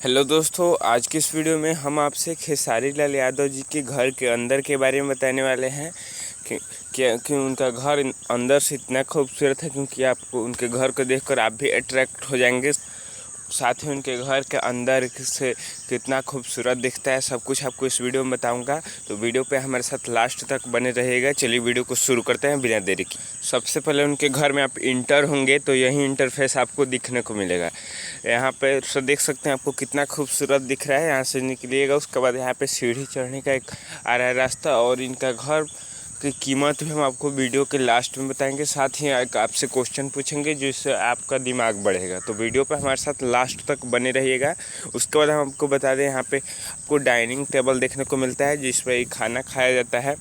Hello दोस्तों, आज की इस वीडियो में हम आपसे खेसारी लाल यादव जी के घर के अंदर के बारे में बताने वाले हैं कि उनका घर अंदर से इतना खूबसूरत है क्योंकि आपको उनके घर को देखकर आप भी अट्रैक्ट हो जाएंगे। साथ ही उनके घर के अंदर से कितना खूबसूरत दिखता है, सब कुछ आपको इस वीडियो में बताऊंगा। तो वीडियो पे हमारे साथ लास्ट तक बने रहिएगा। चलिए वीडियो को शुरू करते हैं बिना देरी की। सबसे पहले उनके घर में आप इंटर होंगे तो यही इंटरफेस आपको दिखने को मिलेगा। यहाँ पे देख सकते हैं आपको कितना खूबसूरत दिख रहा है। यहाँ से निकलिएगा, उसके बाद यहाँ पे सीढ़ी चढ़ने का एक आ रहा है रास्ता, और इनका घर की कीमत भी हम आपको वीडियो के लास्ट में बताएंगे। साथ ही आपसे क्वेश्चन पूछेंगे जिससे आपका दिमाग बढ़ेगा। तो वीडियो पर हमारे साथ लास्ट तक बने रहिएगा। उसके बाद हम आपको बता दें, यहाँ पे आपको डाइनिंग टेबल देखने को मिलता है जिस पर खाना खाया जाता है।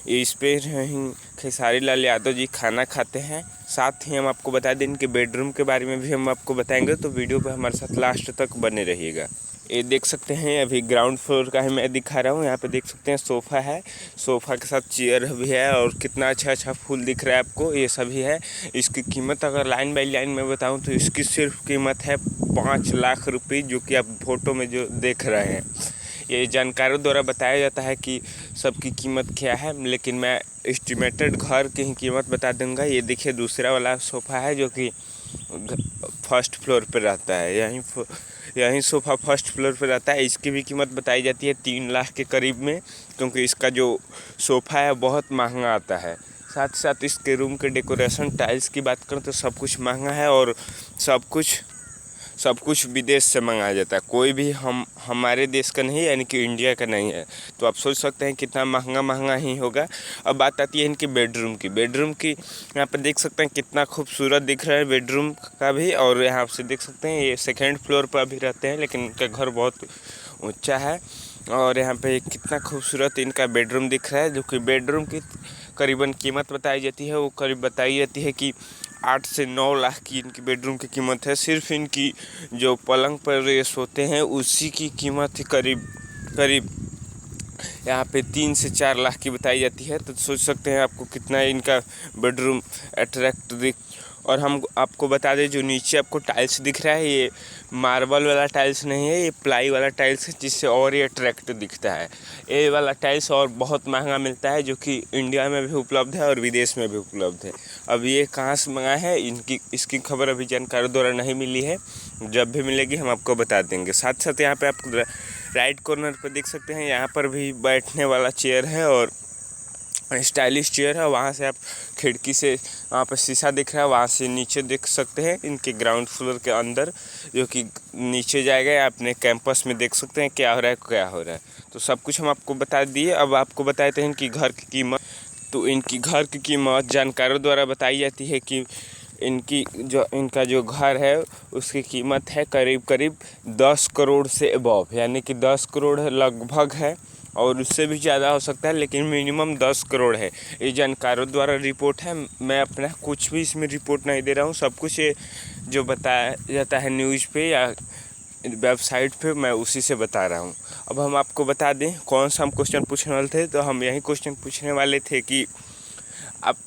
इस पर खेसारी लाल यादव जी खाना खाते हैं। साथ ही हम आपको बता दें इनके बेडरूम के बारे में भी हम आपको बताएंगे। तो वीडियो पर हमारे साथ लास्ट तक बने रहिएगा। ये देख सकते हैं अभी ग्राउंड फ्लोर का ही मैं दिखा रहा हूँ। यहाँ पे देख सकते हैं सोफ़ा है, सोफ़ा के साथ चेयर भी है, और कितना अच्छा फूल दिख रहा है आपको। ये सभी है। इसकी कीमत अगर लाइन बाई लाइन में बताऊँ तो इसकी सिर्फ कीमत है 5 लाख रुपये, जो कि आप फोटो में जो देख रहे हैं। ये जानकारों द्वारा बताया जाता है कि सबकी कीमत क्या है, लेकिन मैं एस्टिमेटेड घर की ही कीमत बता दूंगा। ये देखिए दूसरा वाला सोफ़ा है जो कि फर्स्ट फ्लोर पर रहता है। यहीं सोफ़ा फर्स्ट फ्लोर पर रहता है। इसकी भी कीमत बताई जाती है 3 लाख के करीब में, क्योंकि इसका जो सोफ़ा है बहुत महंगा आता है। साथ ही साथ इसके रूम के डेकोरेशन टाइल्स की बात करें तो सब कुछ महंगा है, और सब कुछ विदेश से मंगाया जाता है। कोई भी हमारे देश का नहीं, यानी कि इंडिया का नहीं है। तो आप सोच सकते हैं कितना महंगा ही होगा। अब बात आती है इनके बेडरूम की। यहाँ पर देख सकते हैं कितना खूबसूरत दिख रहा है बेडरूम का भी। और यहाँ से देख सकते हैं ये सेकेंड फ्लोर पर अभी रहते हैं, लेकिन इनका घर बहुत ऊँचा है। और यहाँ पे कितना खूबसूरत इनका बेडरूम दिख रहा है, जो कि बेडरूम की करीबन कीमत बताई जाती है। वो करीब बताई जाती है कि 8 से 9 लाख की इनकी बेडरूम की कीमत है। सिर्फ इनकी जो पलंग पर ये सोते हैं उसी की कीमत करीब यहाँ पे 3 से 4 लाख की बताई जाती है। तो सोच सकते हैं आपको कितना इनका बेडरूम अट्रैक्ट दिख। और हम आपको बता दें, जो नीचे आपको टाइल्स दिख रहा है ये मार्बल वाला टाइल्स नहीं है, ये प्लाई वाला टाइल्स है, जिससे और ये अट्रैक्टिव दिखता है। ये वाला टाइल्स और बहुत महंगा मिलता है, जो कि इंडिया में भी उपलब्ध है और विदेश में भी उपलब्ध है। अब ये कहाँ से मंगाया है इसकी खबर अभी जानकारों द्वारा नहीं मिली है। जब भी मिलेगी हम आपको बता देंगे। साथ साथ यहाँ पे आप राइट कॉर्नर पर देख सकते हैं, यहाँ पर भी बैठने वाला चेयर है और स्टाइलिश चेयर है। वहाँ से आप खिड़की से वहाँ पर शीशा दिख रहा है, वहाँ से नीचे देख सकते हैं इनके ग्राउंड फ्लोर के अंदर, जो कि नीचे जाएगा। अपने कैंपस में देख सकते हैं क्या हो रहा है। तो सब कुछ हम आपको बता दिए। अब आपको बताए थे इनकी घर की कीमत। तो इनकी घर की कीमत जानकारों द्वारा बताई जाती है कि इनका जो घर है उसकी कीमत है करीब 10 करोड़ से अबव, यानी कि 10 करोड़ लगभग है, और उससे भी ज़्यादा हो सकता है, लेकिन मिनिमम 10 करोड़ है। ये जानकारों द्वारा रिपोर्ट है। मैं अपना कुछ भी इसमें रिपोर्ट नहीं दे रहा हूँ। सब कुछ ये जो बताया जाता है न्यूज़ पे या वेबसाइट पे, मैं उसी से बता रहा हूँ। अब हम आपको बता दें कौन सा हम क्वेश्चन पूछने वाले थे। तो हम यही क्वेश्चन पूछने वाले थे कि आप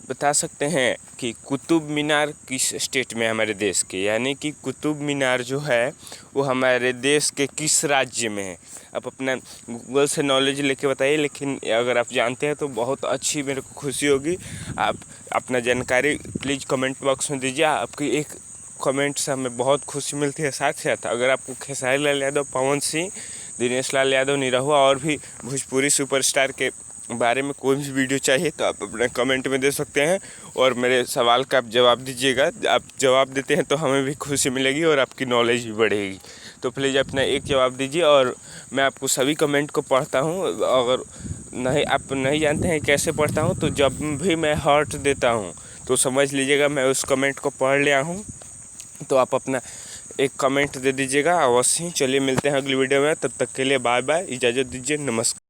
बता सकते हैं कि कुतुब मीनार किस स्टेट में है हमारे देश के, यानी कि कुतुब मीनार जो है वो हमारे देश के किस राज्य में है। आप अपना गूगल से नॉलेज लेके बताइए, लेकिन अगर आप जानते हैं तो बहुत अच्छी मेरे को खुशी होगी। आप अपना जानकारी प्लीज़ कमेंट बॉक्स में दीजिए। आपकी एक कमेंट से हमें बहुत खुशी मिलती है। साथ ही साथ अगर आपको खेसारी लाल यादव, पवन सिंह, दिनेश लाल यादव, निरहुआ और भी भोजपुरी सुपरस्टार के बारे में कोई भी वीडियो चाहिए तो आप अपने कमेंट में दे सकते हैं, और मेरे सवाल का आप जवाब दीजिएगा। आप जवाब देते हैं तो हमें भी खुशी मिलेगी और आपकी नॉलेज भी बढ़ेगी। तो प्लीज़ अपना एक जवाब दीजिए, और मैं आपको सभी कमेंट को पढ़ता हूँ। अगर आप नहीं जानते हैं कैसे पढ़ता हूँ, तो जब भी मैं हार्ट देता हूँ तो समझ लीजिएगा मैं उस कमेंट को पढ़ लिया हूँ। तो आप अपना एक कमेंट दे दीजिएगा अवश्य। चलिए मिलते हैं अगली वीडियो में, तब तक के लिए बाय बाय, इजाज़त दीजिए, नमस्कार।